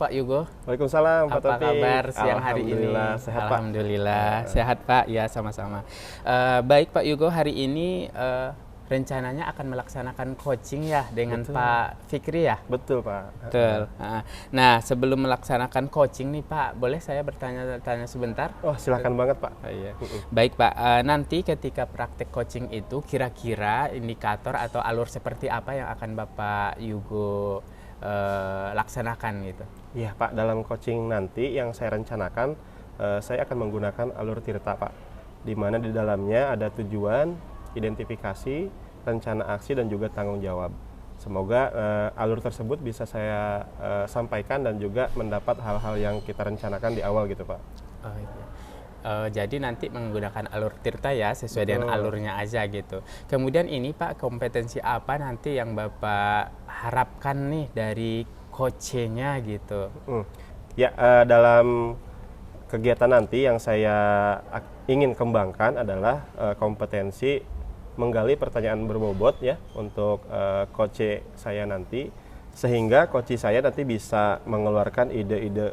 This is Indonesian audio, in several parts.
Pak Yugo. Waalaikumsalam Pak Apa Taufik. kabar siang hari ini? Alhamdulillah sehat Pak. Alhamdulillah sehat Pak. Ya sama-sama. Baik Pak Yugo, hari ini rencananya akan melaksanakan coaching ya dengan Betul. Pak Fikri ya? Betul Pak. Betul. Nah, sebelum melaksanakan coaching nih Pak, boleh saya bertanya-tanya sebentar? Oh silakan banget Pak. Iya. Baik Pak, nanti ketika praktek coaching itu kira-kira indikator atau alur seperti apa yang akan Bapak Yugo laksanakan gitu? Iya Pak, dalam coaching nanti yang saya rencanakan, saya akan menggunakan alur tirta Pak, di mana di dalamnya ada tujuan, identifikasi, rencana aksi, dan juga tanggung jawab. Semoga alur tersebut bisa saya sampaikan dan juga mendapat hal-hal yang kita rencanakan di awal gitu Pak. Oh, iya. Jadi nanti menggunakan alur tirta ya, sesuai dengan alurnya aja gitu. Kemudian ini Pak, kompetensi apa nanti yang Bapak harapkan nih dari coachnya gitu? Ya, dalam kegiatan nanti yang saya ingin kembangkan adalah kompetensi menggali pertanyaan berbobot ya untuk coach saya nanti, sehingga coach saya nanti bisa mengeluarkan ide-ide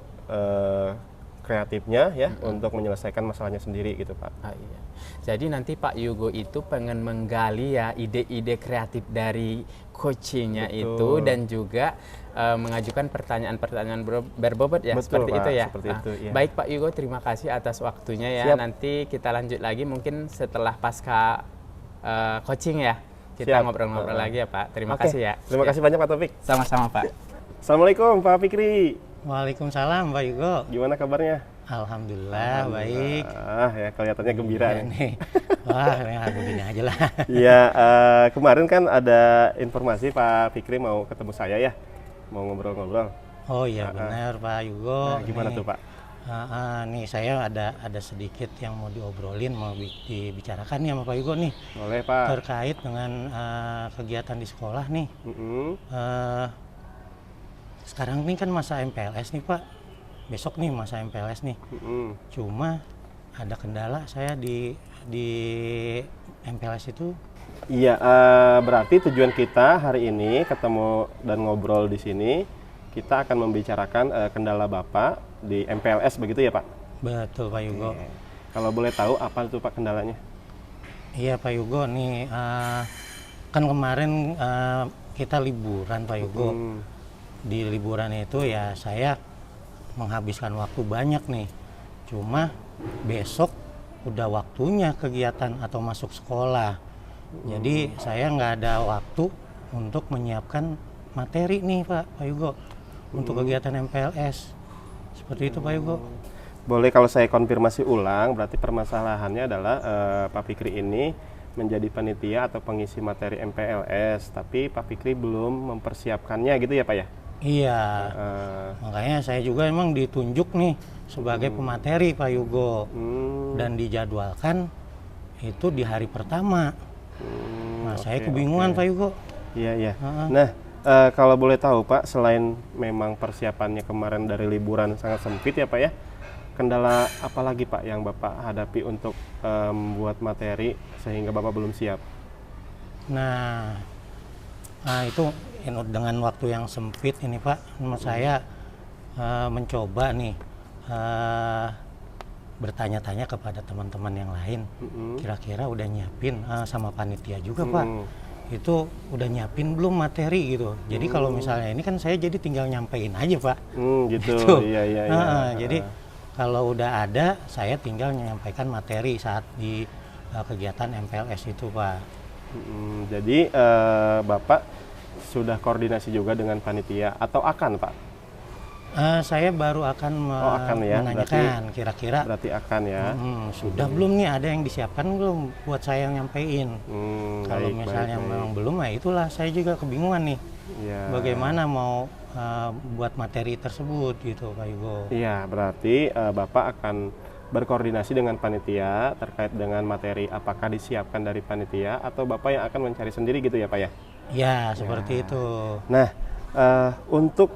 kreatifnya ya untuk menyelesaikan masalahnya sendiri gitu Pak. Iya. Jadi nanti Pak Yugo itu pengen menggali ya ide-ide kreatif dari coachnya itu dan juga mengajukan pertanyaan-pertanyaan berbobot ya. Betul, seperti Pak, itu ya. seperti itu, ya. Baik Pak Yugo, terima kasih atas waktunya ya. Siap. Nanti kita lanjut lagi mungkin setelah pasca coaching ya. Kita Siap. ngobrol-ngobrol lagi ya Pak. Terima Oke, kasih ya. Terima kasih banyak Pak Taufik. Sama-sama Pak. Assalamualaikum Pak Fikri. Waalaikumsalam Pak Yugo. Gimana kabarnya? Alhamdulillah baik. Ya kelihatannya gembira nih. Nih. Wah, ya begini aja lah. Iya, kemarin kan ada informasi Pak Fikri mau ketemu saya ya, mau ngobrol-ngobrol. Oh iya benar Pak Yugo. Gimana nih, tuh Pak? nih saya ada sedikit yang mau diobrolin, mau dibicarakan nih sama Pak Yugo nih. Boleh Pak. Terkait dengan kegiatan di sekolah nih. Sekarang ini kan masa MPLS nih Pak. Besok nih masa MPLS nih. Cuma ada kendala saya di MPLS itu. Iya, berarti tujuan kita hari ini ketemu dan ngobrol di sini, kita akan membicarakan kendala Bapak di MPLS begitu ya Pak? Betul Pak Yugo. Kalau boleh tahu apa itu Pak kendalanya? Iya Pak Yugo nih, kan kemarin kita liburan Pak Yugo. Di liburan itu ya saya menghabiskan waktu banyak nih. Cuma besok udah waktunya kegiatan atau masuk sekolah. Jadi saya nggak ada waktu untuk menyiapkan materi nih Pak Yugo untuk kegiatan MPLS. Seperti itu Pak Yugo. Boleh kalau saya konfirmasi ulang, berarti permasalahannya adalah Pak Fikri ini menjadi panitia atau pengisi materi MPLS, tapi Pak Fikri belum mempersiapkannya gitu ya Pak ya? Iya, makanya saya juga emang ditunjuk nih sebagai pemateri Pak Yugo dan dijadwalkan itu di hari pertama. Nah saya kebingungan Pak Yugo. Iya iya. Nah kalau boleh tahu Pak, selain memang persiapannya kemarin dari liburan sangat sempit ya Pak ya, kendala apa lagi Pak yang Bapak hadapi untuk membuat materi sehingga Bapak belum siap? Nah itu dengan waktu yang sempit ini Pak, saya mencoba nih bertanya-tanya kepada teman-teman yang lain, kira-kira udah nyiapin sama panitia juga Pak, itu udah nyiapin belum materi gitu. Jadi kalau misalnya ini kan saya jadi tinggal nyampein aja Pak. Gitu. Iya. Jadi kalau udah ada, saya tinggal menyampaikan materi saat di kegiatan MPLS itu Pak. Jadi Bapak sudah koordinasi juga dengan panitia atau akan Pak? Saya baru akan menanyakan kira-kira. Berarti akan ya. Sudah belum nih, ada yang disiapkan belum buat saya yang nyampein. Kalau misalnya memang belum, ya itulah saya juga kebingungan nih. Ya. Bagaimana mau buat materi tersebut gitu Pak Yugo. Iya, berarti Bapak akan berkoordinasi dengan panitia terkait dengan materi, apakah disiapkan dari panitia atau Bapak yang akan mencari sendiri gitu ya Pak ya? Ya, seperti itu. Nah, untuk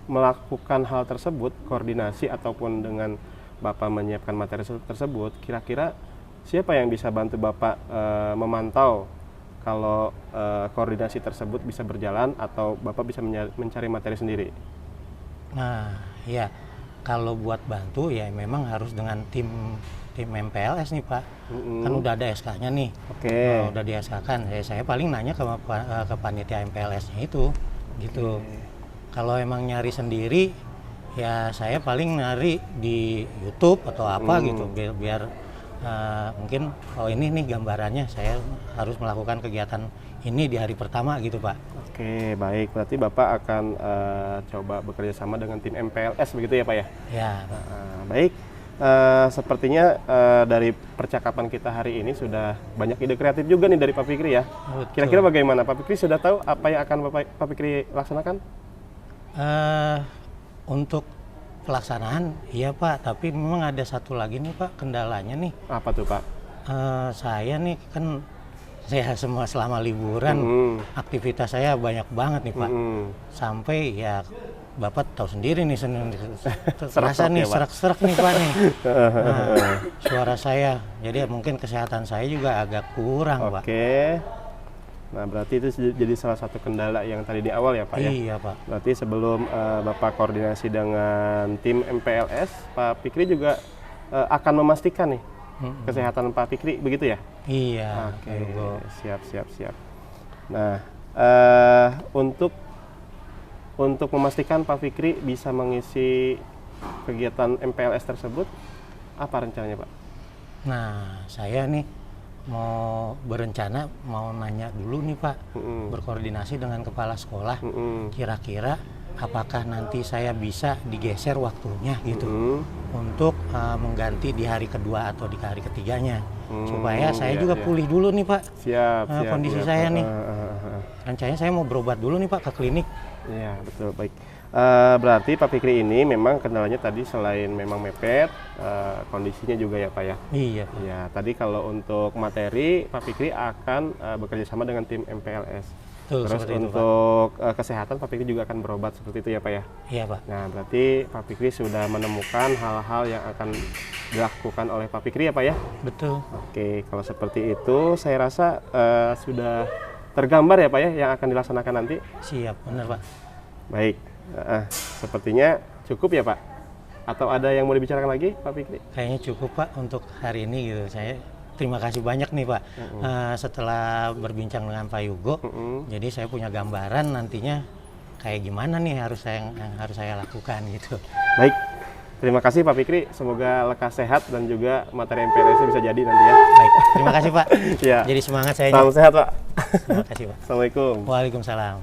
melakukan hal tersebut, koordinasi ataupun dengan Bapak menyiapkan materi tersebut, kira-kira siapa yang bisa bantu Bapak memantau kalau koordinasi tersebut bisa berjalan atau Bapak bisa mencari materi sendiri? Nah, ya kalau buat bantu ya memang harus dengan tim MPLS nih Pak. Kan udah ada SK-nya nih. Oke. Udah di SK-kan. Saya paling nanya ke panitia MPLS-nya itu, gitu. Kalau emang nyari sendiri, ya saya paling nyari di YouTube atau apa gitu, biar mungkin ini nih gambarannya, saya harus melakukan kegiatan ini di hari pertama gitu Pak. Oke, baik. Berarti Bapak akan coba bekerja sama dengan tim MPLS begitu ya Pak ya? Ya, Pak. Baik. Sepertinya dari percakapan kita hari ini sudah banyak ide kreatif juga nih dari Pak Fikri ya. Betul. Kira-kira bagaimana? Pak Fikri sudah tahu apa yang akan Pak Fikri laksanakan? Untuk pelaksanaan, iya Pak, tapi memang ada satu lagi nih Pak, kendalanya nih. Apa tuh Pak? Saya nih kan, saya selama liburan, aktivitas saya banyak banget nih Pak. Sampai ya Bapak tahu sendiri nih, terasa nih serak-serak nih Pak nih. Suara saya, jadi mungkin kesehatan saya juga agak kurang Pak. Oke. Nah, berarti itu jadi salah satu kendala yang tadi di awal ya Pak ya? Iya Pak. Berarti sebelum Bapak koordinasi dengan tim MPLS, Pak Fikri juga akan memastikan nih kesehatan Pak Fikri, begitu ya? Iya. Oke, siap. Nah, untuk memastikan Pak Fikri bisa mengisi kegiatan MPLS tersebut, apa rencananya Pak? Nah, saya nih mau nanya dulu nih Pak, berkoordinasi dengan kepala sekolah, kira-kira apakah nanti saya bisa digeser waktunya gitu, untuk mengganti di hari kedua atau di hari ketiganya, supaya saya juga pulih dulu nih Pak. Siap. Kondisi saya nih, rencananya saya mau berobat dulu nih Pak ke klinik. Iya, betul, baik. Berarti Pak Fikri ini memang kendalanya tadi selain memang mepet, kondisinya juga ya Pak ya? Iya. Ya, tadi kalau untuk materi Pak Fikri akan bekerja sama dengan tim MPLS. Betul, Terus itu, untuk kesehatan Pak Fikri juga akan berobat seperti itu ya Pak ya? Iya Pak. Nah, berarti Pak Fikri sudah menemukan hal-hal yang akan dilakukan oleh Pak Fikri ya Pak ya? Betul. Oke, kalau seperti itu saya rasa sudah tergambar ya Pak ya yang akan dilaksanakan nanti? Siap, benar Pak. Baik. Sepertinya cukup ya Pak? Atau ada yang mau dibicarakan lagi Pak Fikri? Kayaknya cukup Pak untuk hari ini gitu. Saya terima kasih banyak nih Pak. Setelah berbincang dengan Pak Yugo, jadi saya punya gambaran nantinya kayak gimana nih yang harus saya lakukan gitu. Baik. Terima kasih Pak Fikri, semoga lekas sehat dan juga materi MPLS bisa jadi nanti ya. Baik, terima kasih Pak. Ya. Jadi semangat saya. Salam sehat Pak. Terima kasih Pak. Assalamualaikum. Waalaikumsalam.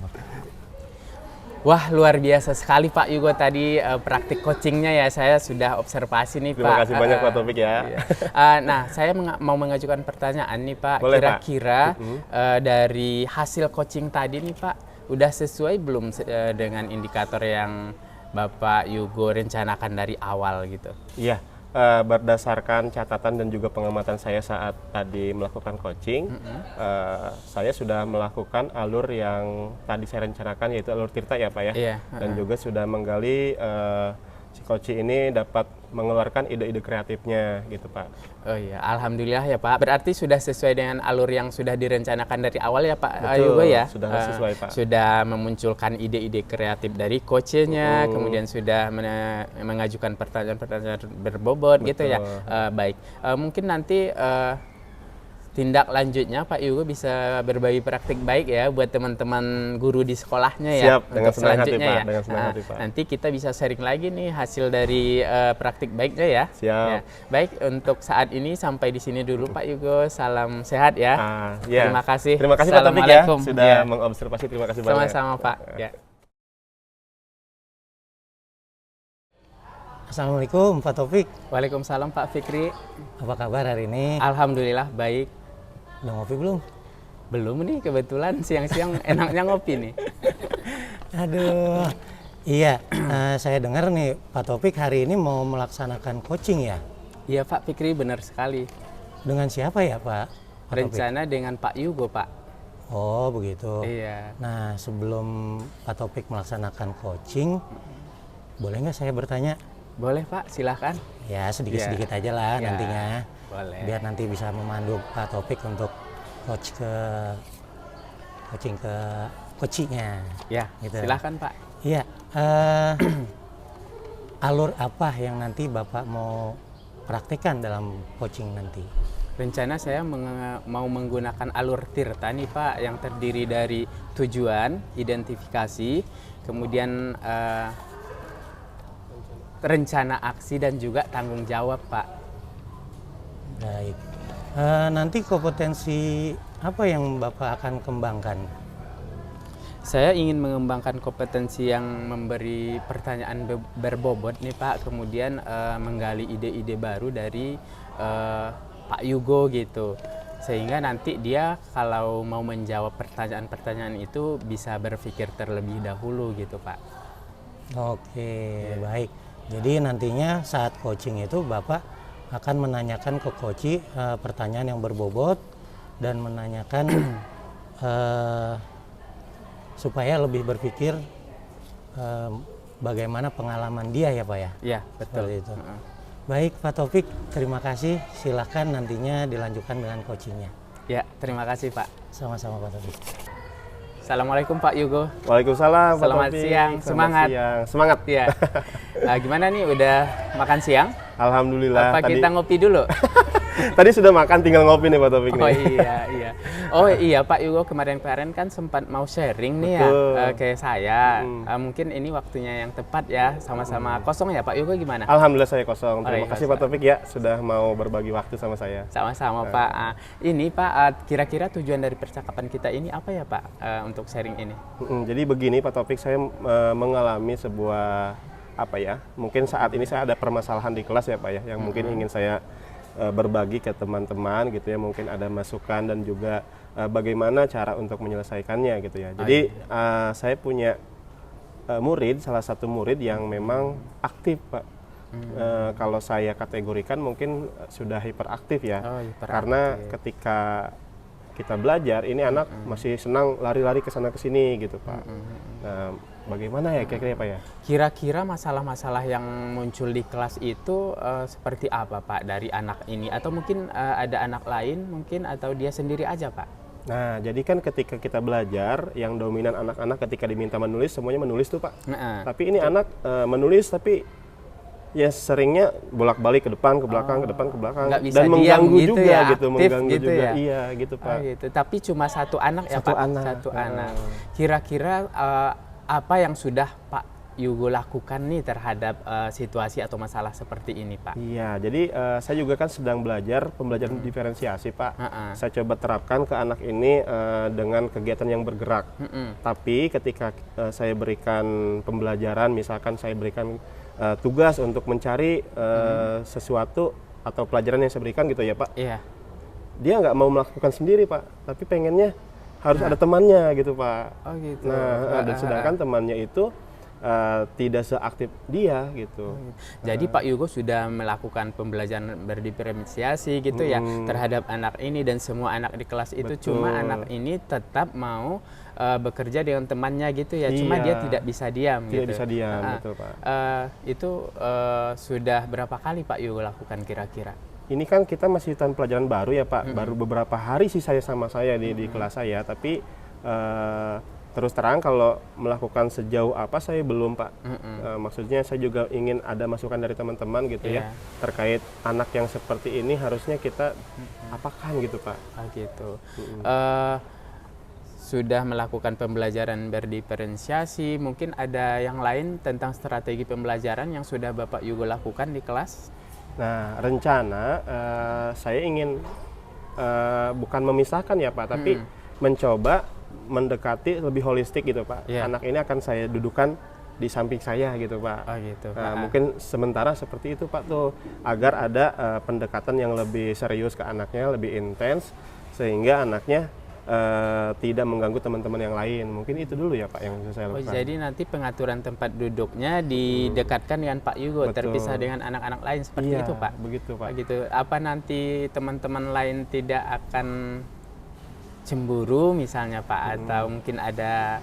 Wah, luar biasa sekali Pak Yugo tadi praktik coachingnya ya, saya sudah observasi nih Pak. Terima kasih banyak Pak Taufik ya. Nah, saya mau mengajukan pertanyaan nih Pak. Boleh, kira-kira dari hasil coaching tadi nih Pak, udah sesuai belum dengan indikator yang Bapak Yugo rencanakan dari awal gitu? Iya, berdasarkan catatan dan juga pengamatan saya saat tadi melakukan coaching, saya sudah melakukan alur yang tadi saya rencanakan, yaitu alur Tirta ya Pak ya. Iya. Dan juga sudah menggali si coach ini dapat mengeluarkan ide-ide kreatifnya gitu Pak. Oh iya, alhamdulillah ya Pak. Berarti sudah sesuai dengan alur yang sudah direncanakan dari awal ya Pak Yugo ya? Sudah sesuai Pak. Sudah memunculkan ide-ide kreatif dari coachnya, kemudian sudah mengajukan pertanyaan-pertanyaan berbobot gitu ya. Baik, mungkin nanti tindak lanjutnya Pak Yugo bisa berbagi praktik baik ya buat teman-teman guru di sekolahnya ya. Siap, dengan senang hati selanjutnya Pak. ya. Dengan senang hati Pak. Nanti kita bisa sharing lagi nih hasil dari praktik baiknya ya. Siap. Ya. Baik, untuk saat ini sampai di sini dulu Pak Yugo. Salam sehat ya. Ya. Terima kasih. Terima kasih Pak Taufik ya sudah Ya. mengobservasi. Terima kasih banyak. Sama-sama Pak. Ya. Assalamualaikum Pak Taufik. Waalaikumsalam Pak Fikri. Apa kabar hari ini? Alhamdulillah baik. Udah ngopi belum? Belum nih, kebetulan siang-siang enaknya ngopi nih. Aduh. Iya, saya dengar nih Pak Taufik hari ini mau melaksanakan coaching ya? Iya Pak Fikri, benar sekali. Dengan siapa ya Pak? Rencana dengan Pak Yugo Pak. Oh begitu. Iya. Nah sebelum Pak Taufik melaksanakan coaching, boleh nggak saya bertanya? Boleh Pak, silahkan. Ya sedikit-sedikit aja lah Ya, nantinya. boleh. Biar nanti bisa memandu Pak Taufik untuk coaching ke coachingnya. Ya, Gitu. silahkan Pak. Iya, alur apa yang nanti Bapak mau praktekkan dalam coaching nanti? Rencana saya mau menggunakan alur tirta nih Pak, yang terdiri dari tujuan, identifikasi, kemudian rencana aksi dan juga tanggung jawab Pak. Baik. Nanti kompetensi apa yang Bapak akan kembangkan? Saya ingin mengembangkan kompetensi yang memberi pertanyaan berbobot nih Pak, kemudian menggali ide-ide baru dari Pak Yugo gitu. Sehingga nanti dia kalau mau menjawab pertanyaan-pertanyaan itu bisa berpikir terlebih dahulu gitu Pak. Oke, baik. Jadi nantinya saat coaching itu Bapak akan menanyakan ke coach pertanyaan yang berbobot dan menanyakan supaya lebih berpikir bagaimana pengalaman dia ya Pak ya? Iya, betul. Seperti itu. Baik Pak Taufik, terima kasih. Silakan nantinya dilanjutkan dengan coachingnya. Ya, terima kasih Pak. Sama-sama Pak Taufik. Assalamualaikum Pak Yugo. Waalaikumsalam. Pak Selamat Taufik. siang, Selamat semangat. siang. Semangat. Ya. Gimana nih, udah makan siang? Alhamdulillah. Apa kita ngopi dulu? Tadi sudah makan, tinggal ngopi nih Pak Taufik Oh nih. iya, iya. Oh iya Pak Yugo, kemarin-kemarin kan sempat mau sharing nih ya ke saya. Mungkin ini waktunya yang tepat ya, sama-sama kosong ya Pak Yugo, gimana? Alhamdulillah saya kosong. Terima iya, kasih Pak Taufik ya sudah mau berbagi waktu sama saya. Sama-sama Pak. Ini Pak, kira-kira tujuan dari percakapan kita ini apa ya Pak untuk sharing ini? Jadi begini Pak Taufik, saya mengalami sebuah mungkin saat ini saya ada permasalahan di kelas ya Pak ya, yang mungkin ingin saya berbagi ke teman-teman gitu ya, mungkin ada masukan dan juga bagaimana cara untuk menyelesaikannya gitu ya. Jadi saya punya murid, salah satu murid yang memang aktif Pak. Kalau saya kategorikan mungkin sudah hiperaktif ya. Karena ketika kita belajar, ini anak masih senang lari-lari ke sana ke sini gitu Pak. Nah, bagaimana ya kira-kira Pak ya? Kira-kira masalah-masalah yang muncul di kelas itu seperti apa Pak dari anak ini? Atau mungkin ada anak lain mungkin, atau dia sendiri aja Pak? Nah, jadi kan ketika kita belajar, yang dominan anak-anak ketika diminta menulis, semuanya menulis tuh Pak. Tapi ini anak menulis tapi ya seringnya bolak-balik ke depan, ke belakang, ke depan, ke belakang. Dan mengganggu gitu juga ya, gitu, aktif mengganggu gitu juga. ya? Iya, gitu Pak. Gitu. Tapi cuma satu anak ya Satu Pak? anak. Satu anak. Kira-kira apa yang sudah Pak Yugo lakukan nih terhadap situasi atau masalah seperti ini Pak? Iya, jadi saya juga kan sedang belajar pembelajaran diferensiasi Pak. Saya coba terapkan ke anak ini dengan kegiatan yang bergerak. Tapi ketika saya berikan pembelajaran, misalkan saya berikan tugas untuk mencari sesuatu atau pelajaran yang saya berikan gitu ya Pak. Iya. Dia nggak mau melakukan sendiri Pak, tapi pengennya harus ada temannya gitu Pak. Oh gitu. Nah, dan sedangkan temannya itu tidak seaktif dia gitu. Jadi Pak Yugo sudah melakukan pembelajaran berdiferensiasi gitu ya terhadap anak ini, dan semua anak di kelas itu. Betul. Cuma anak ini tetap mau bekerja dengan temannya gitu ya. Cuma Iya. dia tidak bisa diam Tidak gitu. bisa diam, betul Pak. Itu sudah berapa kali Pak Yugo lakukan kira-kira? Ini kan kita masih tahun pelajaran baru ya Pak. Baru beberapa hari sih saya sama saya di kelas saya, tapi terus terang kalau melakukan sejauh apa saya belum Pak. Maksudnya saya juga ingin ada masukan dari teman-teman gitu ya, terkait anak yang seperti ini harusnya kita apakan gitu Pak. Gitu. Sudah melakukan pembelajaran berdiferensiasi, mungkin ada yang lain tentang strategi pembelajaran yang sudah Bapak Yugo lakukan di kelas? Nah, rencana saya ingin bukan memisahkan ya Pak, tapi mencoba mendekati lebih holistik gitu Pak. Anak ini akan saya dudukan di samping saya gitu Pak. Gitu. Mungkin sementara seperti itu Pak tuh, agar ada pendekatan yang lebih serius ke anaknya, lebih intens, sehingga anaknya tidak mengganggu teman-teman yang lain. Mungkin itu dulu ya Pak yang bisa saya lakukan. Jadi nanti pengaturan tempat duduknya didekatkan dengan Pak Yugo, terpisah dengan anak-anak lain seperti itu Pak? Begitu Pak. Gitu. Apa nanti teman-teman lain tidak akan cemburu misalnya Pak, atau mungkin ada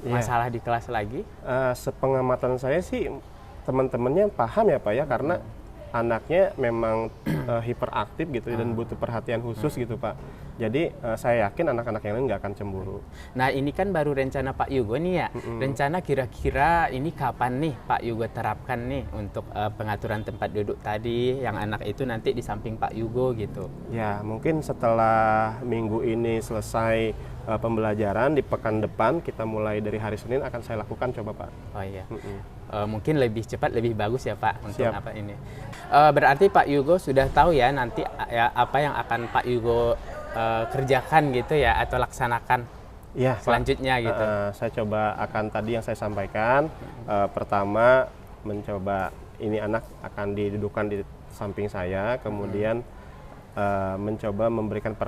masalah di kelas lagi? Sepengamatan saya sih teman-temannya paham ya Pak ya, karena anaknya memang hiperaktif gitu dan butuh perhatian khusus gitu Pak. Jadi saya yakin anak-anak yang lain nggak akan cemburu. Nah ini kan baru rencana Pak Yugo nih ya. Rencana kira-kira ini kapan nih Pak Yugo terapkan nih untuk pengaturan tempat duduk tadi yang anak itu nanti di samping Pak Yugo gitu. Ya mungkin setelah minggu ini selesai pembelajaran, di pekan depan kita mulai dari hari Senin akan saya lakukan coba Pak. Oh iya. Mungkin lebih cepat lebih bagus ya Pak untuk Siap. apa ini. Berarti Pak Yugo sudah tahu ya nanti ya, apa yang akan Pak Yugo kerjakan gitu ya atau laksanakan Iya, Pak. selanjutnya gitu. Saya coba akan tadi yang saya sampaikan. Pertama mencoba ini anak akan didudukkan di samping saya, kemudian mencoba memberikan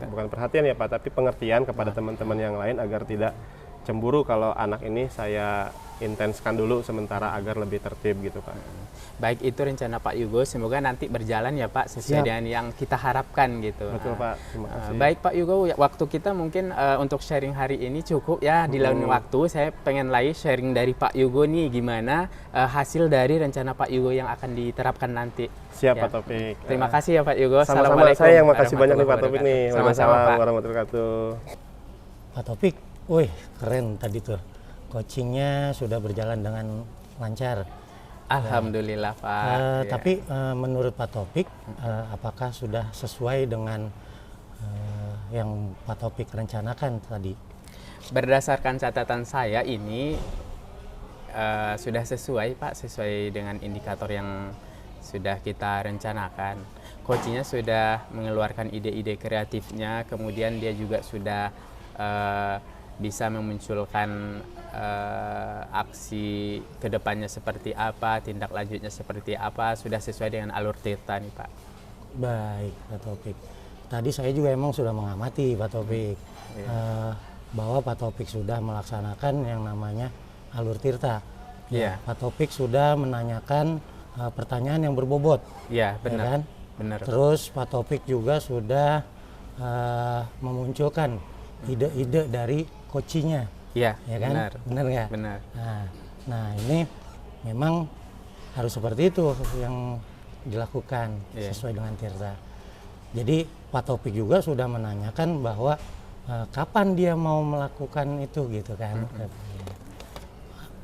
bukan perhatian ya Pak, tapi pengertian kepada teman-teman yang lain agar tidak cemburu kalau anak ini saya intenskan dulu sementara agar lebih tertib gitu Pak. Baik itu rencana Pak Yugo, semoga nanti berjalan ya Pak sesuai Siap. dengan yang kita harapkan gitu. Betul Pak, terima kasih. Baik Pak Yugo, waktu kita mungkin untuk sharing hari ini cukup ya. Di lain waktu saya pengen lagi sharing dari Pak Yugo nih gimana hasil dari rencana Pak Yugo yang akan diterapkan nanti. Siap Ya. Pak Taufik. Terima kasih ya Pak Yugo. Sama-sama, saya yang makasih banyak nih Pak Taufik nih. Sama-sama Waalaikumsalam Pak. warahmatullahi wabarakatuh. Pak Topik, wih keren tadi tuh. Coachingnya sudah berjalan dengan lancar. Alhamdulillah Pak. Ya. Tapi menurut Pak Topik, apakah sudah sesuai dengan yang Pak Topik rencanakan tadi? Berdasarkan catatan saya ini sudah sesuai Pak, sesuai dengan indikator yang sudah kita rencanakan. Coachingnya sudah mengeluarkan ide-ide kreatifnya, kemudian dia juga sudah bisa memunculkan aksi kedepannya seperti apa, tindak lanjutnya seperti apa, sudah sesuai dengan alur Tirta nih Pak. Baik Pak Topik. Tadi saya juga emang sudah mengamati Pak Topik bahwa Pak Topik sudah melaksanakan yang namanya alur Tirta. Iya. Pak Topik sudah menanyakan pertanyaan yang berbobot. Iya ya benar. kan? Benar. Terus Pak Topik juga sudah memunculkan ide-ide dari coachingnya, Iya, ya kan? benar. Benar nggak? Benar. Nah ini memang harus seperti itu yang dilakukan Iya. sesuai dengan Tirta. Jadi Pak Topik juga sudah menanyakan bahwa kapan dia mau melakukan itu gitu kan?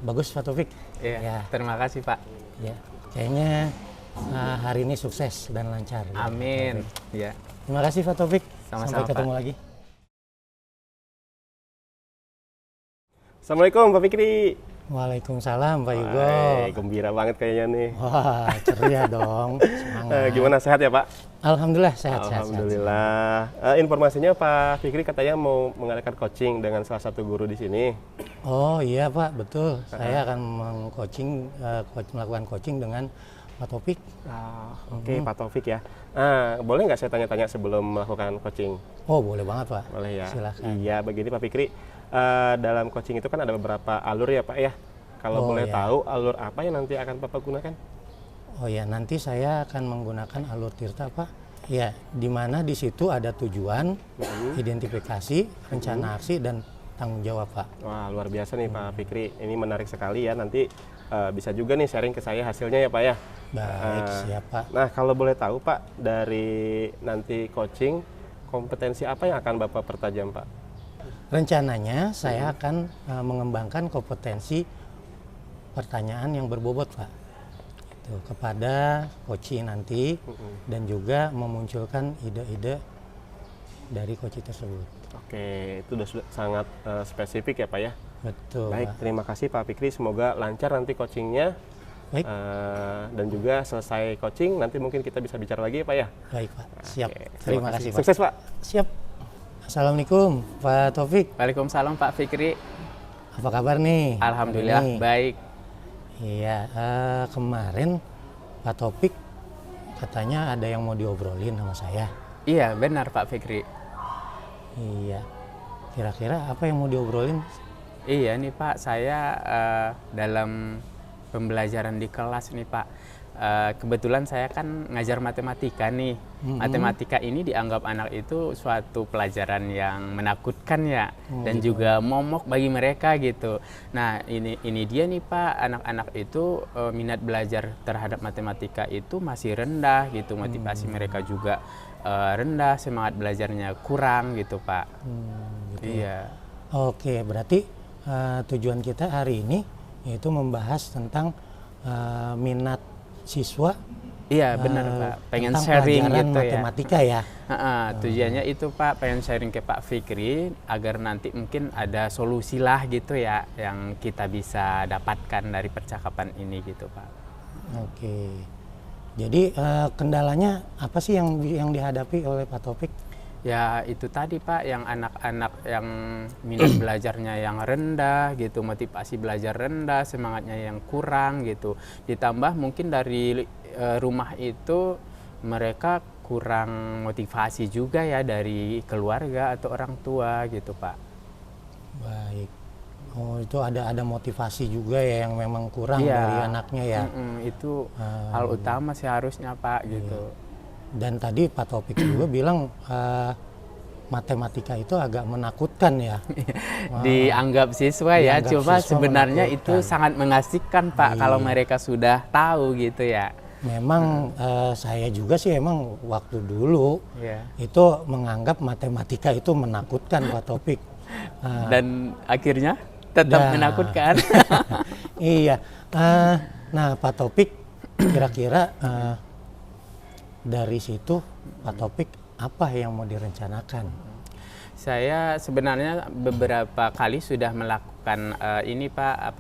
Bagus Pak Topik. Iya. Ya, Terima kasih Pak. ya. Kayaknya hari ini sukses dan lancar. gitu, Pak Amin. Taufik. Ya. Terima kasih Pak Topik. Sama-sama, Sampai ketemu Pak. lagi. Assalamualaikum Pak Fikri. Waalaikumsalam Pak Yugo. Hai, gembira banget kayaknya nih. Wah, ceria dong. Semangat. Gimana sehat ya Pak? Alhamdulillah sehat. Alhamdulillah. Informasinya Pak Fikri katanya mau mengadakan coaching dengan salah satu guru di sini. Oh iya Pak, betul. Saya akan melakukan coaching dengan Pak Topik. Oke Pak Taufik ya. Boleh nggak saya tanya-tanya sebelum melakukan coaching? Oh boleh banget Pak. Boleh ya. Silakan. Iya, begini Pak Fikri. Dalam coaching itu kan ada beberapa alur ya Pak ya. Kalau Oh, boleh iya. tahu alur apa yang nanti akan Bapak gunakan? Oh ya, nanti saya akan menggunakan alur Tirta Pak. Ya, di mana di situ ada tujuan, identifikasi, rencana aksi dan tanggung jawab Pak. Wah, luar biasa nih Pak Fikri. Ini menarik sekali ya. Nanti bisa juga nih sharing ke saya hasilnya ya Pak ya. Baik, siap Pak. Nah, kalau boleh tahu Pak, dari nanti coaching, kompetensi apa yang akan Bapak pertajam Pak? Rencananya saya akan mengembangkan kompetensi pertanyaan yang berbobot Pak. Itu kepada coaching nanti dan juga memunculkan ide-ide dari coaching tersebut. Oke, itu sudah sangat spesifik ya Pak ya. Betul Baik, Pak. terima kasih Pak Fikri. Semoga lancar nanti coachingnya. Baik. Dan juga selesai coaching, nanti mungkin kita bisa bicara lagi ya Pak ya. Baik Pak, siap. Oke, Terima kasih Pak. Sukses Pak. Siap. Assalamualaikum Pak Taufik. Waalaikumsalam Pak Fikri. Apa kabar nih? Alhamdulillah Hari ini? baik. Iya, kemarin Pak Taufik katanya ada yang mau diobrolin sama saya. Iya benar Pak Fikri. Iya. Kira-kira apa yang mau diobrolin? Iya nih Pak, saya dalam pembelajaran di kelas nih Pak, kebetulan saya kan ngajar matematika nih. Matematika ini dianggap anak itu suatu pelajaran yang menakutkan ya, dan juga momok bagi mereka gitu. Nah ini dia nih Pak, anak-anak itu minat belajar terhadap matematika itu masih rendah gitu, motivasi mereka juga rendah, semangat belajarnya kurang gitu Pak. Gitu. Iya. Oke, berarti tujuan kita hari ini yaitu membahas tentang minat siswa. Iya benar Pak, pengen tentang sharing pelajaran gitu ya. matematika ya. Tujuannya itu Pak, pengen sharing ke Pak Fikri agar nanti mungkin ada solusi lah gitu ya yang kita bisa dapatkan dari percakapan ini gitu Pak. Oke. Jadi kendalanya apa sih yang dihadapi oleh Pak Taufik? Ya itu tadi Pak, yang anak-anak yang minat belajarnya yang rendah gitu, motivasi belajar rendah, semangatnya yang kurang gitu. Ditambah mungkin dari rumah itu mereka kurang motivasi juga ya dari keluarga atau orang tua gitu Pak. Baik. Oh, itu ada motivasi juga ya yang memang kurang Iya. dari anaknya ya. Itu hal utama seharusnya Pak gitu. Dan tadi Pak Taufik juga bilang matematika itu agak menakutkan ya. Dianggap siswa ya, Dianggap cuma siswa sebenarnya menakutkan. itu sangat mengasihkan Pak kalau mereka sudah tahu gitu ya. Memang saya juga sih emang waktu dulu Iya. itu menganggap matematika itu menakutkan Pak Taufik. Dan akhirnya tetap Nah. menakutkan. Iya. Nah Pak Taufik kira-kira dari situ Pak Taufik apa yang mau direncanakan? Saya sebenarnya beberapa kali sudah melakukan ini Pak,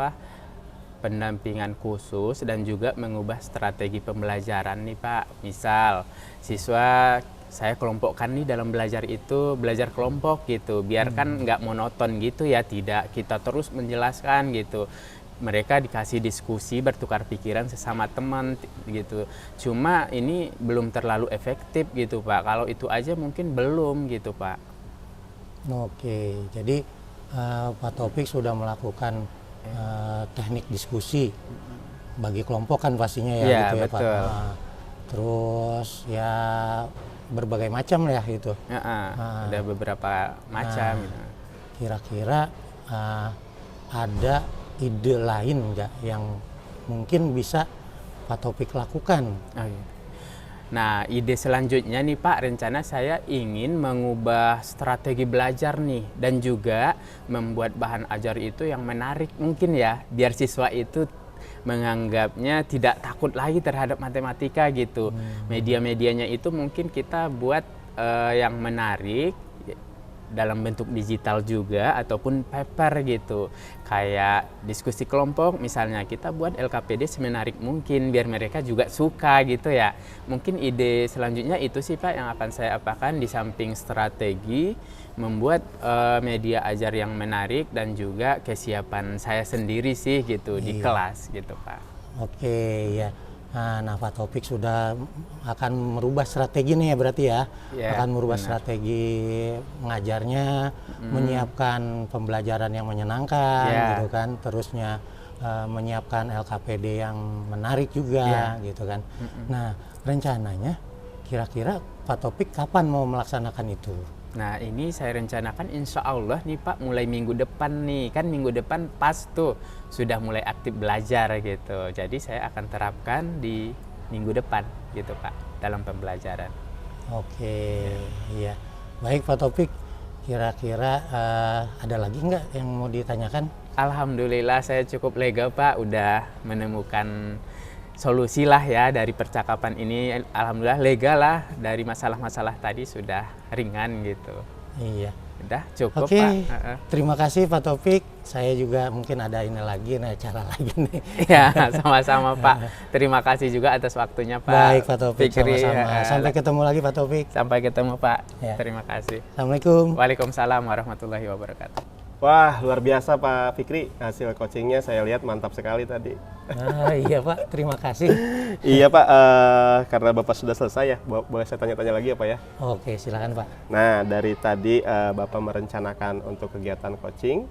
pendampingan khusus dan juga mengubah strategi pembelajaran nih Pak. Misal siswa saya kelompokkan nih dalam belajar itu belajar kelompok gitu, biarkan nggak monoton gitu ya, tidak kita terus menjelaskan gitu. Mereka dikasih diskusi, bertukar pikiran sesama teman gitu. Cuma ini belum terlalu efektif gitu Pak. Kalau itu aja mungkin belum gitu Pak. Oke, jadi Pak Taufik sudah melakukan teknik diskusi bagi kelompok kan pastinya ya, Iya, gitu ya betul. Pak. Terus ya berbagai macam ya itu. Ada beberapa macam gitu. Kira-kira ada ide lain nggak yang mungkin bisa Pak Taufik lakukan? Oh, gitu. Nah, ide selanjutnya nih Pak, rencana saya ingin mengubah strategi belajar nih dan juga membuat bahan ajar itu yang menarik mungkin ya, biar siswa itu menganggapnya tidak takut lagi terhadap matematika gitu. Media-medianya itu mungkin kita buat yang menarik dalam bentuk digital juga ataupun paper gitu, kayak diskusi kelompok misalnya kita buat LKPD semenarik mungkin biar mereka juga suka gitu ya. Mungkin ide selanjutnya itu sih Pak yang akan saya apakan di samping strategi membuat media ajar yang menarik dan juga kesiapan saya sendiri sih gitu di kelas gitu Pak. Oke ya. Nah Pak Taufik sudah akan merubah strategi nih ya berarti ya. Ya, akan merubah benar. strategi mengajarnya, menyiapkan pembelajaran yang menyenangkan Ya. gitu kan. Terusnya menyiapkan LKPD yang menarik juga gitu kan. Nah rencananya kira-kira Pak Taufik kapan mau melaksanakan itu? Nah ini saya rencanakan insya Allah nih Pak mulai minggu depan nih, kan minggu depan pas tuh sudah mulai aktif belajar gitu. Jadi saya akan terapkan di minggu depan gitu Pak dalam pembelajaran. Oke, iya. Baik Pak Taufik, kira-kira ada lagi nggak yang mau ditanyakan? Alhamdulillah saya cukup lega Pak udah menemukan solusi lah ya dari percakapan ini. Alhamdulillah lega lah, dari masalah-masalah tadi sudah ringan gitu. Iya. Udah cukup Oke, Pak. terima kasih Pak Taufik. Saya juga mungkin ada ini lagi, acara lagi nih. Ya sama-sama Pak. Terima kasih juga atas waktunya Pak. Baik Pak Taufik, Fikri, sama-sama. Sampai ketemu lagi Pak Taufik. sampai ketemu Pak. Ya. Terima kasih. Assalamualaikum. Waalaikumsalam warahmatullahi wabarakatuh. Wah, luar biasa Pak Fikri. Hasil coachingnya saya lihat mantap sekali tadi. Iya Pak, terima kasih. Iya Pak, karena Bapak sudah selesai ya, boleh saya tanya-tanya lagi ya Pak ya? Oke, silakan Pak. Nah, dari tadi Bapak merencanakan untuk kegiatan coaching,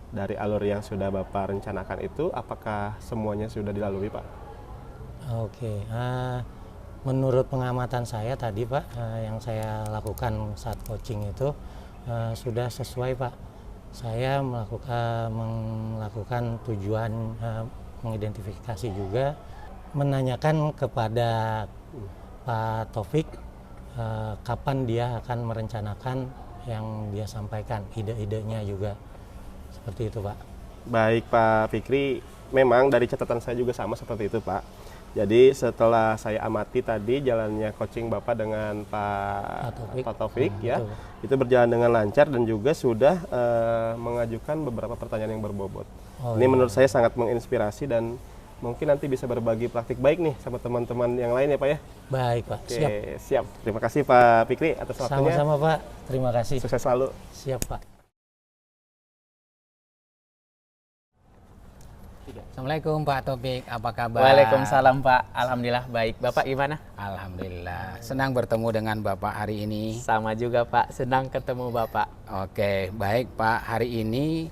dari alur yang sudah Bapak rencanakan itu, apakah semuanya sudah dilalui Pak? Oke, menurut pengamatan saya tadi Pak, yang saya lakukan saat coaching itu sudah sesuai Pak. Saya melakukan tujuan, mengidentifikasi juga, menanyakan kepada Pak Taufik kapan dia akan merencanakan yang dia sampaikan, ide-idenya juga. Seperti itu Pak. Baik Pak Fikri, memang dari catatan saya juga sama seperti itu Pak. Jadi setelah saya amati tadi jalannya coaching Bapak dengan Pak Taufik ya, betul. itu berjalan dengan lancar dan juga sudah mengajukan beberapa pertanyaan yang berbobot. Ini menurut saya sangat menginspirasi dan mungkin nanti bisa berbagi praktik baik nih sama teman-teman yang lain ya Pak ya. Baik Pak, Oke, siap. Terima kasih Pak Fikri atas waktunya. Sama-sama Pak, terima kasih. Sukses selalu. Siap Pak. Assalamualaikum Pak Taufik, apa kabar? Waalaikumsalam Pak, alhamdulillah baik. Bapak gimana? Alhamdulillah, senang bertemu dengan Bapak hari ini. Sama juga Pak, senang ketemu Bapak. Oke, baik Pak, hari ini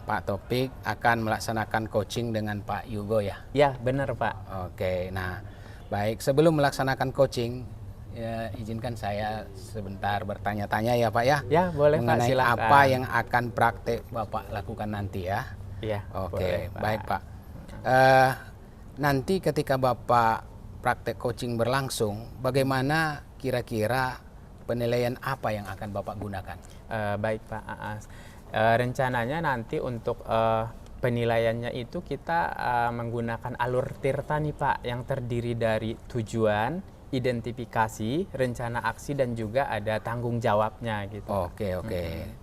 Pak Taufik akan melaksanakan coaching dengan Pak Yugo ya? Ya benar Pak. Oke, nah baik, sebelum melaksanakan coaching, izinkan saya sebentar bertanya-tanya ya Pak ya? Ya boleh Pak, mengenai silakan. apa yang akan praktek Bapak lakukan nanti ya? Iya. Oke, boleh, Pak. baik Pak. Nanti ketika Bapak praktek coaching berlangsung, bagaimana kira-kira penilaian apa yang akan Bapak gunakan? Baik Pak Aas. Rencananya nanti untuk penilaiannya itu kita menggunakan alur tirta nih Pak, yang terdiri dari tujuan, identifikasi, rencana aksi dan juga ada tanggung jawabnya gitu. Oke.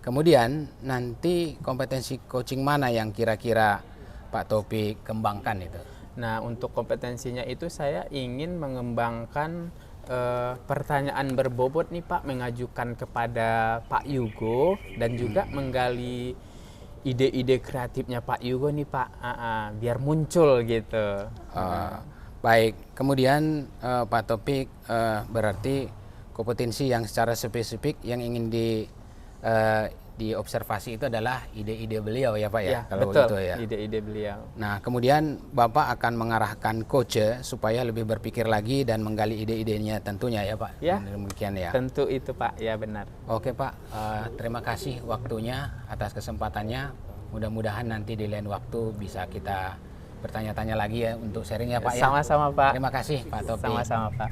Kemudian nanti kompetensi coaching mana yang kira-kira Pak Taufik kembangkan itu? Nah untuk kompetensinya itu saya ingin mengembangkan pertanyaan berbobot nih Pak, mengajukan kepada Pak Yugo dan juga menggali ide-ide kreatifnya Pak Yugo nih Pak, biar muncul gitu. Baik, kemudian Pak Taufik berarti kompetensi yang secara spesifik yang ingin diobservasi itu adalah ide-ide beliau ya Pak ya? Ya Kalau betul, begitu ya. ide-ide beliau. Nah, kemudian Bapak akan mengarahkan coach supaya lebih berpikir lagi dan menggali ide-idenya tentunya ya Pak? Ya, demikian ya. tentu itu Pak, ya benar. Oke Pak, terima kasih waktunya atas kesempatannya. Mudah-mudahan nanti di lain waktu bisa kita bertanya-tanya lagi ya untuk sharing ya Pak ya. Sama-sama Pak. Terima kasih Pak Taufik. Sama-sama Pak.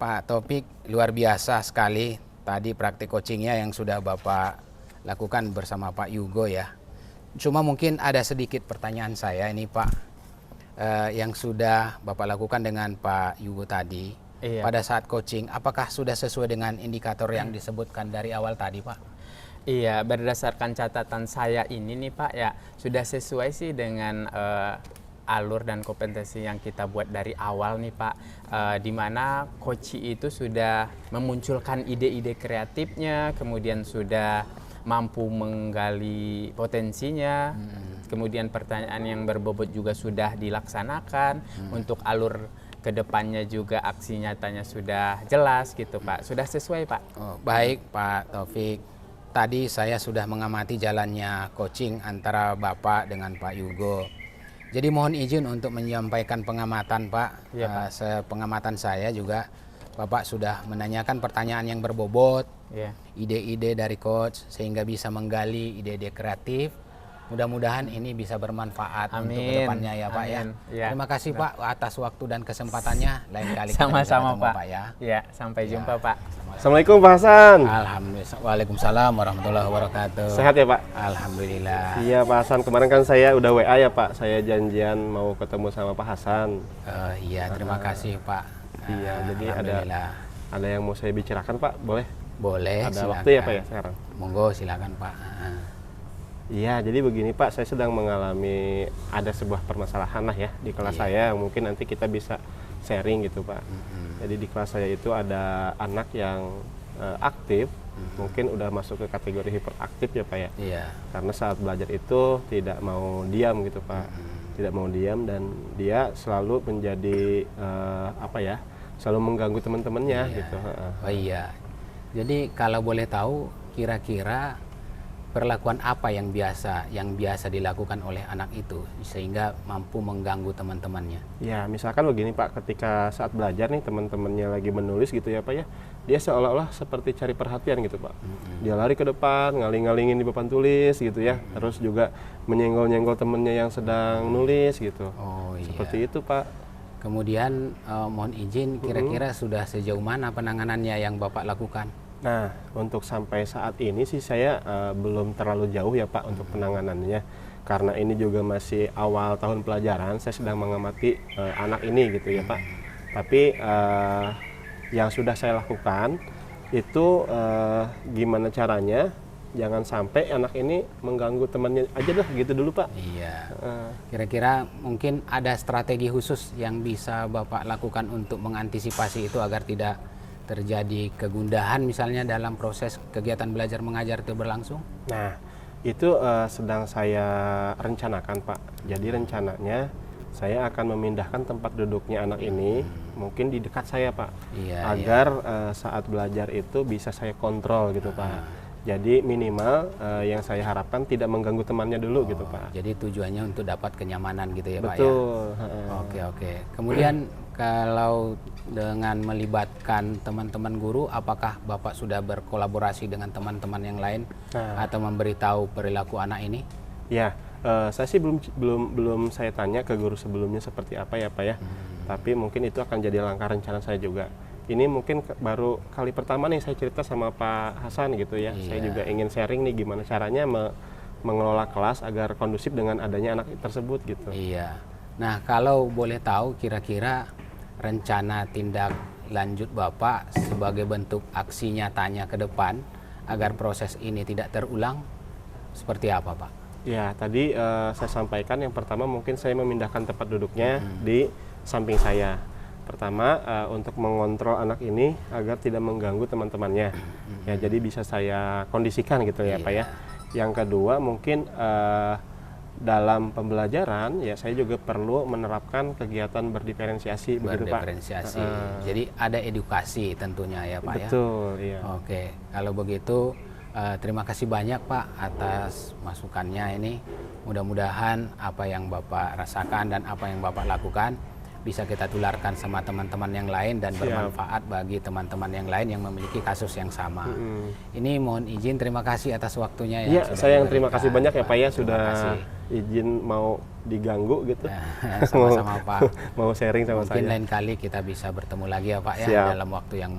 Pak Taufik luar biasa sekali tadi praktik coachingnya yang sudah Bapak lakukan bersama Pak Yugo ya. Cuma mungkin ada sedikit pertanyaan saya ini Pak, yang sudah Bapak lakukan dengan Pak Yugo tadi. Iya. Pada saat coaching, apakah sudah sesuai dengan indikator yang disebutkan dari awal tadi Pak? Iya, berdasarkan catatan saya ini nih Pak ya, sudah sesuai sih dengan alur dan kompetensi yang kita buat dari awal nih Pak, di mana coach itu sudah memunculkan ide-ide kreatifnya, kemudian sudah mampu menggali potensinya, kemudian pertanyaan yang berbobot juga sudah dilaksanakan, untuk alur kedepannya juga aksi nyatanya sudah jelas gitu Pak, sudah sesuai Pak. Oh, baik Pak Taufik, tadi saya sudah mengamati jalannya coaching antara Bapak dengan Pak Yugo. Jadi mohon izin untuk menyampaikan pengamatan Pak. Ya, Pak. Sepengamatan saya juga Bapak sudah menanyakan pertanyaan yang berbobot, Ya. ide-ide dari coach sehingga bisa menggali ide-ide kreatif. Mudah-mudahan ini bisa bermanfaat untuk Amin. kedepannya ya Pak ya. Amin. Ya. Terima kasih Pak atas waktu dan kesempatannya. Lain kali kita bisa Sama-sama ketemu, Pak. ya. Ya, sampai jumpa Pak. Assalamualaikum Pak Hasan. Alhamdulillah. Waalaikumsalam warahmatullahi wabarakatuh. Sehat ya Pak? Alhamdulillah. Iya Pak Hasan, kemarin kan saya udah WA ya Pak, saya janjian mau ketemu sama Pak Hasan. Iya, terima kasih Pak. Iya, jadi Alhamdulillah. ada yang mau saya bicarakan Pak, boleh? Boleh. Ada silakan. waktu ya Pak ya sekarang? Monggo silakan Pak. Iya, jadi begini Pak, saya sedang mengalami ada sebuah permasalahan lah ya di kelas saya, mungkin nanti kita bisa sharing gitu Pak. Jadi di kelas saya itu ada anak yang aktif, mungkin udah masuk ke kategori hiperaktif ya Pak ya. Iya. Karena saat belajar itu tidak mau diam gitu Pak, tidak mau diam dan dia selalu menjadi selalu mengganggu teman-temannya gitu. Oh iya. Jadi kalau boleh tahu kira-kira perlakuan apa yang biasa dilakukan oleh anak itu sehingga mampu mengganggu teman-temannya? Ya, misalkan begini Pak, ketika saat belajar nih teman-temannya lagi menulis gitu ya Pak ya, dia seolah-olah seperti cari perhatian gitu Pak. Dia lari ke depan, ngaling-ngalingin di papan tulis gitu ya, terus juga menyenggol-nyenggol temennya yang sedang nulis gitu. Oh iya. Seperti itu Pak. Kemudian mohon izin, kira-kira sudah sejauh mana penanganannya yang Bapak lakukan? Nah, untuk sampai saat ini sih saya belum terlalu jauh ya Pak untuk penanganannya. Karena ini juga masih awal tahun pelajaran, saya sedang mengamati anak ini gitu ya Pak. Tapi yang sudah saya lakukan itu gimana caranya jangan sampai anak ini mengganggu temannya aja dah gitu dulu Pak. Iya. Kira-kira mungkin ada strategi khusus yang bisa Bapak lakukan untuk mengantisipasi itu agar tidak terjadi kegundahan misalnya dalam proses kegiatan belajar mengajar itu berlangsung? Nah, itu sedang saya rencanakan Pak. Jadi rencananya saya akan memindahkan tempat duduknya anak ini mungkin di dekat saya Pak. Iya, agar saat belajar itu bisa saya kontrol gitu Pak. Jadi minimal yang saya harapkan tidak mengganggu temannya dulu gitu Pak. Jadi tujuannya untuk dapat kenyamanan gitu ya Pak ya? Betul. Oke. Kemudian kalau dengan melibatkan teman-teman guru, apakah Bapak sudah berkolaborasi dengan teman-teman yang lain atau memberitahu perilaku anak ini? Ya, saya sih belum saya tanya ke guru sebelumnya seperti apa ya Pak ya. Tapi mungkin itu akan jadi langkah rencana saya juga. Ini mungkin baru kali pertama nih saya cerita sama Pak Hasan gitu ya. Iya. Saya juga ingin sharing nih gimana caranya mengelola kelas agar kondusif dengan adanya anak tersebut gitu. Iya. Nah, kalau boleh tahu kira-kira rencana tindak lanjut Bapak sebagai bentuk aksi nyatanya ke depan agar proses ini tidak terulang seperti apa Pak? Ya, tadi saya sampaikan yang pertama mungkin saya memindahkan tempat duduknya di samping saya. Pertama, untuk mengontrol anak ini agar tidak mengganggu teman-temannya. Ya, jadi bisa saya kondisikan gitu ya Pak ya. Yang kedua mungkin dalam pembelajaran ya saya juga perlu menerapkan kegiatan berdiferensiasi begitu Pak. Berdiferensiasi. Jadi ada edukasi tentunya ya Pak ya. Betul, iya. Oke, kalau begitu terima kasih banyak Pak atas masukannya ini. Mudah-mudahan apa yang Bapak rasakan dan apa yang Bapak lakukan bisa kita tularkan sama teman-teman yang lain dan bermanfaat bagi teman-teman yang lain yang memiliki kasus yang sama. Ini mohon izin, terima kasih atas waktunya ya. Iya, saya yang terima kasih banyak ya Pak ya sudah izin mau diganggu gitu. Sama-sama Pak. Mau sharing sama Mungkin saya. lain kali kita bisa bertemu lagi ya Pak ya dalam waktu yang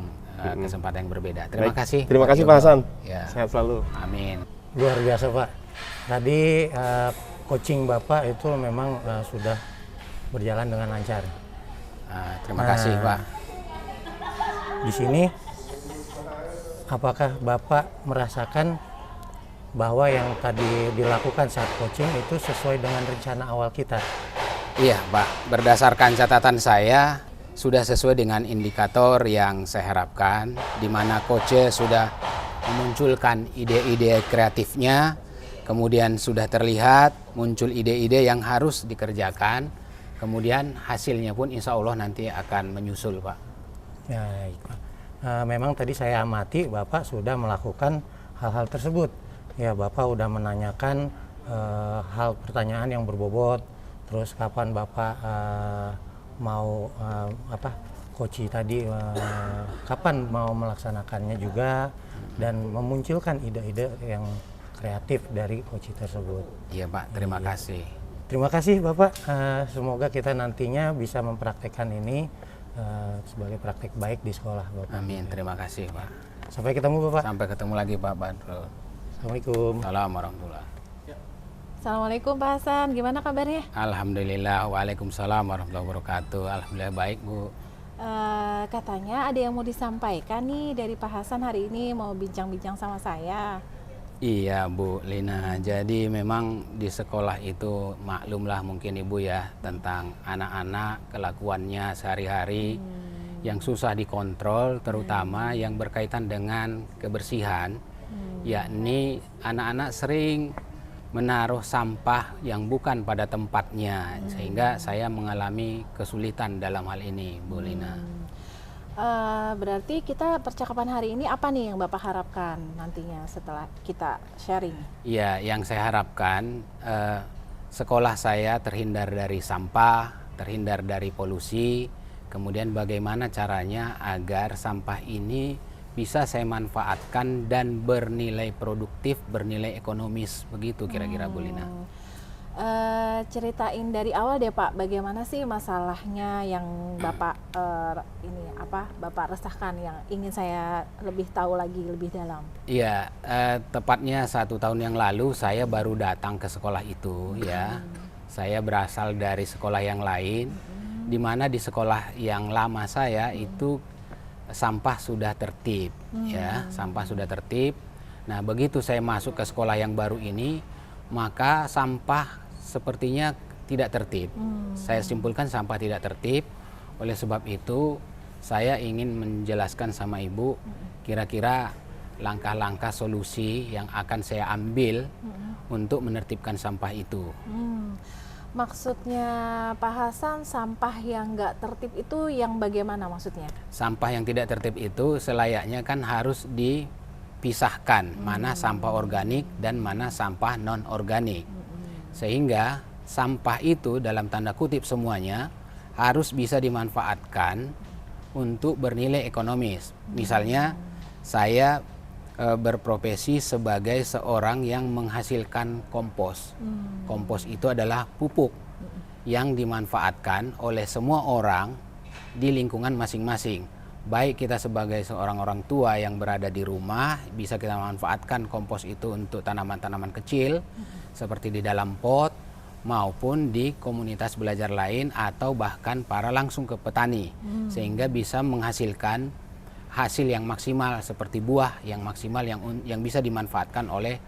kesempatan yang berbeda. Terima Baik. kasih. Terima kasih Pak Hasan. Ya. Sehat selalu. Amin. Luar biasa Pak. Tadi coaching Bapak itu memang sudah berjalan dengan lancar. Terima kasih Pak. Di sini, apakah Bapak merasakan bahwa yang tadi dilakukan saat coaching itu sesuai dengan rencana awal kita? Iya Pak, berdasarkan catatan saya sudah sesuai dengan indikator yang saya harapkan, di mana coach sudah memunculkan ide-ide kreatifnya, kemudian sudah terlihat muncul ide-ide yang harus dikerjakan, kemudian hasilnya pun insya Allah nanti akan menyusul Pak. Ya, Pak. Memang tadi saya amati Bapak sudah melakukan hal-hal tersebut. Ya, Bapak sudah menanyakan hal pertanyaan yang berbobot, terus kapan Bapak mau coach tadi kapan mau melaksanakannya juga, dan memunculkan ide-ide yang kreatif dari coach tersebut. Iya Pak, terima kasih. Terima kasih Bapak, semoga kita nantinya bisa mempraktekkan ini sebagai praktek baik di sekolah Bapak. Amin, terima kasih Pak. Sampai ketemu Bapak. Sampai ketemu lagi Pak Badrul. Assalamualaikum. Assalamualaikum warahmatullahi. Assalamualaikum Pak Hasan, gimana kabarnya? Alhamdulillah, waalaikumsalam warahmatullahi wabarakatuh. Alhamdulillah baik Bu. Katanya ada yang mau disampaikan nih dari Pak Hasan hari ini, mau bincang-bincang sama saya. Iya Bu Lina, jadi memang di sekolah itu maklumlah mungkin Ibu ya tentang anak-anak, kelakuannya sehari-hari yang susah dikontrol, terutama yang berkaitan dengan kebersihan, yakni anak-anak sering menaruh sampah yang bukan pada tempatnya, sehingga saya mengalami kesulitan dalam hal ini Bu Lina. Berarti kita percakapan hari ini apa nih yang Bapak harapkan nantinya setelah kita sharing? Ya, yang saya harapkan sekolah saya terhindar dari sampah, terhindar dari polusi, kemudian bagaimana caranya agar sampah ini bisa saya manfaatkan dan bernilai produktif, bernilai ekonomis, begitu kira-kira Bu Lina. Ceritain dari awal deh Pak, bagaimana sih masalahnya yang Bapak Bapak resahkan yang ingin saya lebih tahu lagi lebih dalam. Iya, tepatnya 1 tahun yang lalu saya baru datang ke sekolah itu ya. Saya berasal dari sekolah yang lain, di mana di sekolah yang lama saya itu sampah sudah tertib, ya, sampah sudah tertib. Nah, begitu saya masuk ke sekolah yang baru ini, maka sampah sepertinya tidak tertib. Saya simpulkan sampah tidak tertib. Oleh sebab itu, saya ingin menjelaskan sama Ibu kira-kira langkah-langkah solusi yang akan saya ambil untuk menertibkan sampah itu. Maksudnya Pak Hasan, sampah yang nggak tertib itu yang bagaimana maksudnya? Sampah yang tidak tertib itu selayaknya kan harus dipisahkan, mana sampah organik dan mana sampah non-organik. Sehingga sampah itu dalam tanda kutip semuanya harus bisa dimanfaatkan untuk bernilai ekonomis. Misalnya saya berprofesi sebagai seorang yang menghasilkan kompos. Kompos itu adalah pupuk yang dimanfaatkan oleh semua orang di lingkungan masing-masing. Baik kita sebagai seorang orang tua yang berada di rumah, bisa kita manfaatkan kompos itu untuk tanaman-tanaman kecil, seperti di dalam pot, maupun di komunitas belajar lain, atau bahkan para langsung ke petani, sehingga bisa menghasilkan hasil yang maksimal seperti buah yang maksimal yang bisa dimanfaatkan oleh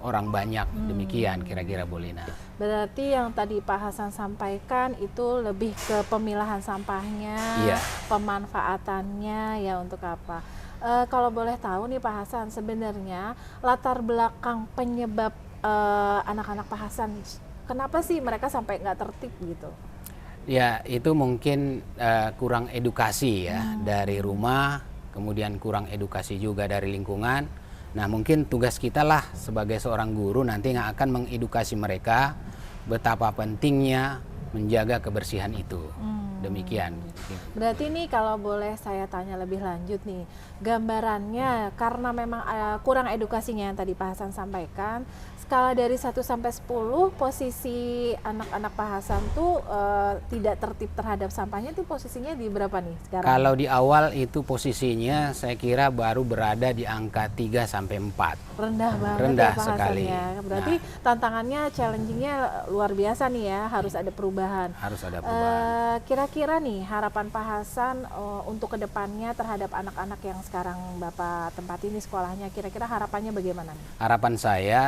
orang banyak. Demikian kira-kira Bu Lina. Berarti yang tadi Pak Hasan sampaikan itu lebih ke pemilahan sampahnya, Iya. pemanfaatannya ya untuk apa. Kalau boleh tahu nih Pak Hasan, sebenarnya latar belakang penyebab anak-anak Pak Hasan, kenapa sih mereka sampai nggak tertib gitu? Ya, itu mungkin kurang edukasi ya dari rumah, kemudian kurang edukasi juga dari lingkungan. Nah, mungkin tugas kita lah sebagai seorang guru nanti yang akan mengedukasi mereka betapa pentingnya menjaga kebersihan itu. Demikian. Berarti nih kalau boleh saya tanya lebih lanjut nih, gambarannya karena memang kurang edukasinya yang tadi Pak Hasan sampaikan, skala dari 1 sampai 10 posisi anak-anak Pak Hasan tuh tidak tertib terhadap sampahnya tuh posisinya di berapa nih sekarang? Kalau di awal itu posisinya saya kira baru berada di angka 3 sampai 4. Rendah banget Rendah ya Pak Hasan sekali. ya. Berarti tantangannya, challengingnya luar biasa nih ya, harus ada perubahan. Harus ada perubahan. Kira-kira nih harapan Pak Hasan untuk kedepannya terhadap anak-anak yang sekarang Bapak tempat ini sekolahnya, kira-kira harapannya bagaimana nih? Harapan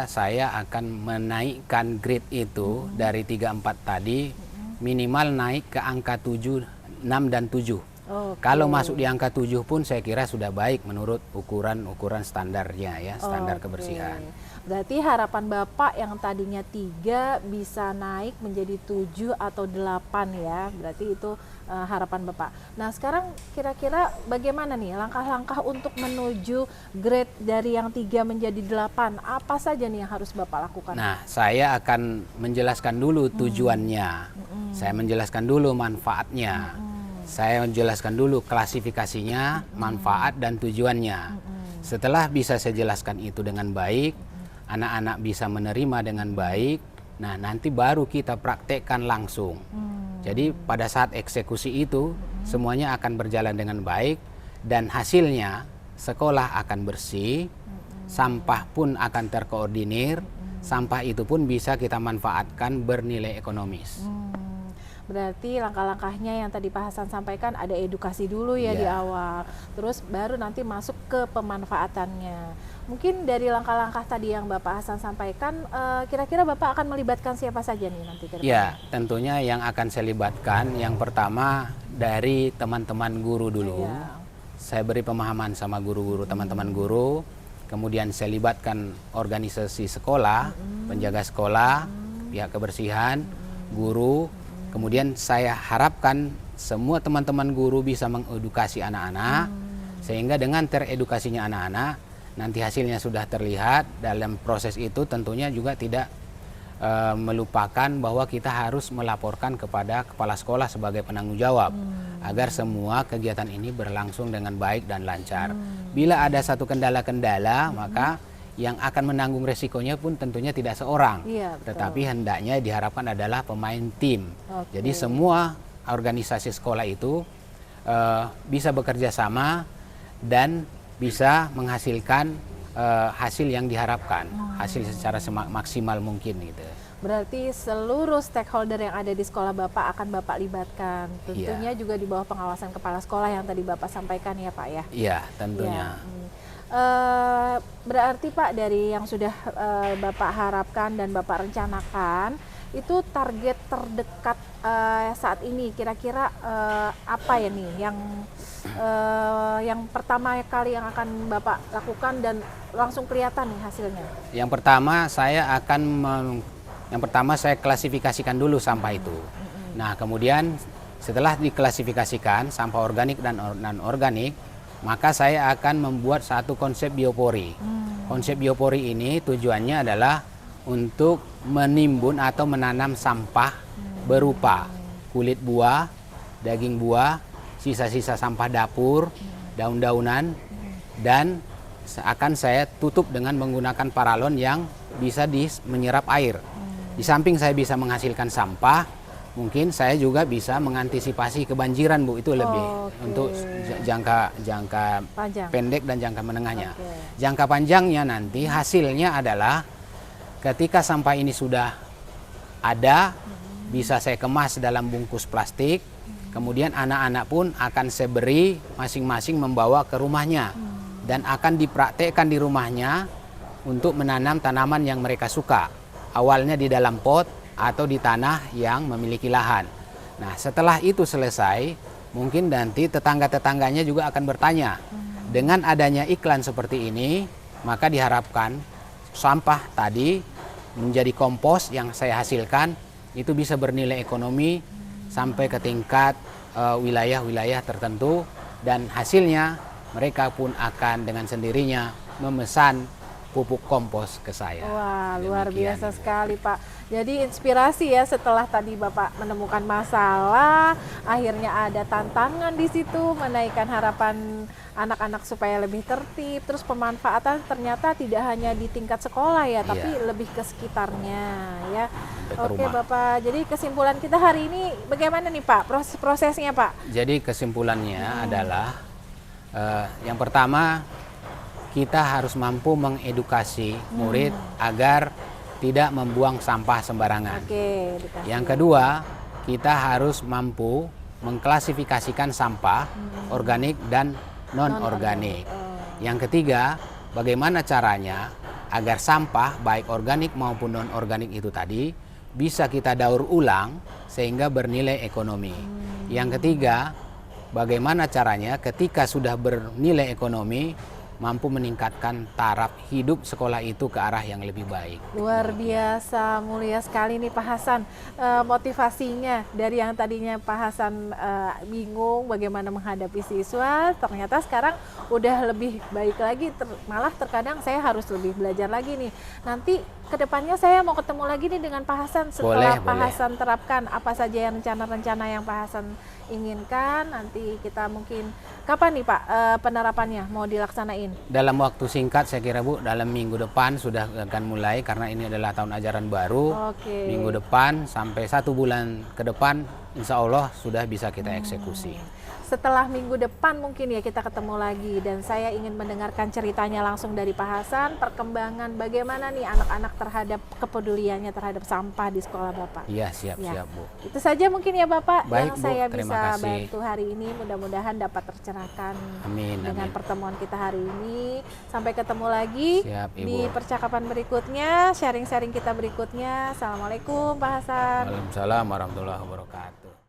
saya akan menaikkan grade itu dari 3-4 tadi minimal naik ke angka 7, 6 dan 7. Oke. Kalau masuk di angka 7 pun saya kira sudah baik menurut ukuran standarnya ya, standar Oke. kebersihan. Berarti harapan Bapak yang tadinya 3 bisa naik menjadi 7 atau 8 ya. Berarti itu harapan Bapak. Nah, sekarang kira-kira bagaimana nih langkah-langkah untuk menuju grade dari yang 3 menjadi 8? Apa saja nih yang harus Bapak lakukan? Nah, saya akan menjelaskan dulu tujuannya. Saya menjelaskan dulu manfaatnya. Saya menjelaskan dulu klasifikasinya, manfaat dan tujuannya. Setelah bisa saya jelaskan itu dengan baik, anak-anak bisa menerima dengan baik. Nah, nanti baru kita praktekkan langsung. Jadi pada saat eksekusi itu semuanya akan berjalan dengan baik dan hasilnya sekolah akan bersih, sampah pun akan terkoordinir, sampah itu pun bisa kita manfaatkan bernilai ekonomis. Berarti langkah-langkahnya yang tadi Pak Hasan sampaikan ada edukasi dulu ya di awal, terus baru nanti masuk ke pemanfaatannya. Mungkin dari langkah-langkah tadi yang Bapak Hasan sampaikan, kira-kira Bapak akan melibatkan siapa saja nih nanti ke depan? Ya, tentunya yang akan saya libatkan yang pertama dari teman-teman guru dulu. Iya. Saya beri pemahaman sama guru-guru, teman-teman guru. Kemudian saya libatkan organisasi sekolah, penjaga sekolah, pihak kebersihan, guru. Kemudian saya harapkan semua teman-teman guru bisa mengedukasi anak-anak, sehingga dengan teredukasinya anak-anak, nanti hasilnya sudah terlihat. Dalam proses itu tentunya juga tidak melupakan bahwa kita harus melaporkan kepada kepala sekolah sebagai penanggung jawab agar semua kegiatan ini berlangsung dengan baik dan lancar. Bila ada satu kendala-kendala, maka yang akan menanggung resikonya pun tentunya tidak seorang, Iya, betul. tetapi hendaknya diharapkan adalah pemain tim. Oke. Jadi semua organisasi sekolah itu bisa bekerja sama dan bisa menghasilkan hasil yang diharapkan, hasil secara maksimal mungkin gitu. Berarti seluruh stakeholder yang ada di sekolah Bapak akan Bapak libatkan. Tentunya juga di bawah pengawasan kepala sekolah yang tadi Bapak sampaikan ya Pak ya. Iya, tentunya. Berarti Pak, dari yang sudah Bapak harapkan dan Bapak rencanakan, itu target terdekat saat ini kira-kira apa ya nih yang pertama kali yang akan Bapak lakukan dan langsung kelihatan nih hasilnya? Yang pertama saya klasifikasikan dulu sampah itu. Nah, kemudian setelah diklasifikasikan sampah organik dan non-organik, maka saya akan membuat satu konsep biopori. Konsep biopori ini tujuannya adalah untuk menimbun atau menanam sampah berupa kulit buah, daging buah, sisa-sisa sampah dapur, daun-daunan, dan akan saya tutup dengan menggunakan paralon yang bisa menyerap air. Di samping saya bisa menghasilkan sampah, mungkin saya juga bisa mengantisipasi kebanjiran, Bu. Itu lebih untuk jangka Panjang. pendek dan jangka menengahnya. Oke. Jangka panjangnya nanti hasilnya adalah ketika sampah ini sudah ada, bisa saya kemas dalam bungkus plastik. Kemudian anak-anak pun akan saya beri masing-masing membawa ke rumahnya dan akan dipraktekkan di rumahnya untuk menanam tanaman yang mereka suka. Awalnya di dalam pot atau di tanah yang memiliki lahan. Nah, setelah itu selesai, mungkin nanti tetangga-tetangganya juga akan bertanya. Dengan adanya iklan seperti ini, maka diharapkan sampah tadi menjadi kompos yang saya hasilkan itu bisa bernilai ekonomi sampai ke tingkat wilayah-wilayah tertentu, dan hasilnya mereka pun akan dengan sendirinya memesan pupuk kompos ke saya. Wah, luar Demikian. biasa sekali Pak. Jadi inspirasi ya, setelah tadi Bapak menemukan masalah, akhirnya ada tantangan di situ, menaikkan harapan anak-anak supaya lebih tertib, terus pemanfaatan ternyata tidak hanya di tingkat sekolah ya, tapi lebih ke sekitarnya ya. Sampai ke Oke rumah. Bapak, jadi kesimpulan kita hari ini bagaimana nih Pak, prosesnya Pak? Jadi kesimpulannya adalah yang pertama, kita harus mampu mengedukasi murid agar tidak membuang sampah sembarangan. Oke, dikasih. Yang kedua, kita harus mampu mengklasifikasikan sampah organik dan non-organik. Yang ketiga, bagaimana caranya agar sampah baik organik maupun non-organik itu tadi bisa kita daur ulang sehingga bernilai ekonomi. Yang ketiga, bagaimana caranya ketika sudah bernilai ekonomi mampu meningkatkan taraf hidup sekolah itu ke arah yang lebih baik. Luar biasa, mulia sekali nih Pak Hasan. Motivasinya dari yang tadinya Pak Hasan bingung bagaimana menghadapi siswa, ternyata sekarang udah lebih baik lagi. Malah terkadang saya harus lebih belajar lagi nih. Nanti kedepannya saya mau ketemu lagi nih dengan Pak Hasan setelah Pak Hasan terapkan apa saja yang rencana-rencana yang Pak Hasan inginkan. Nanti kita mungkin kapan nih Pak penerapannya mau dilaksanain? Dalam waktu singkat saya kira Bu, dalam minggu depan sudah akan mulai karena ini adalah tahun ajaran baru. Oke. Minggu depan sampai 1 bulan ke depan insya Allah sudah bisa kita eksekusi. Setelah minggu depan mungkin ya kita ketemu lagi, dan saya ingin mendengarkan ceritanya langsung dari Pak Hasan, perkembangan bagaimana nih anak-anak terhadap kepeduliannya terhadap sampah di sekolah Bapak. Iya, siap Ya. Bu. Itu saja mungkin ya Bapak Baik, yang Bu, saya terima bisa kasih. bantu hari ini, mudah-mudahan dapat tercerahkan Amin, dengan amin. pertemuan kita hari ini. Sampai ketemu lagi Siap, Ibu. di percakapan berikutnya, sharing-sharing kita berikutnya. Assalamualaikum Pak Hasan. Waalaikumsalam warahmatullahi wabarakatuh.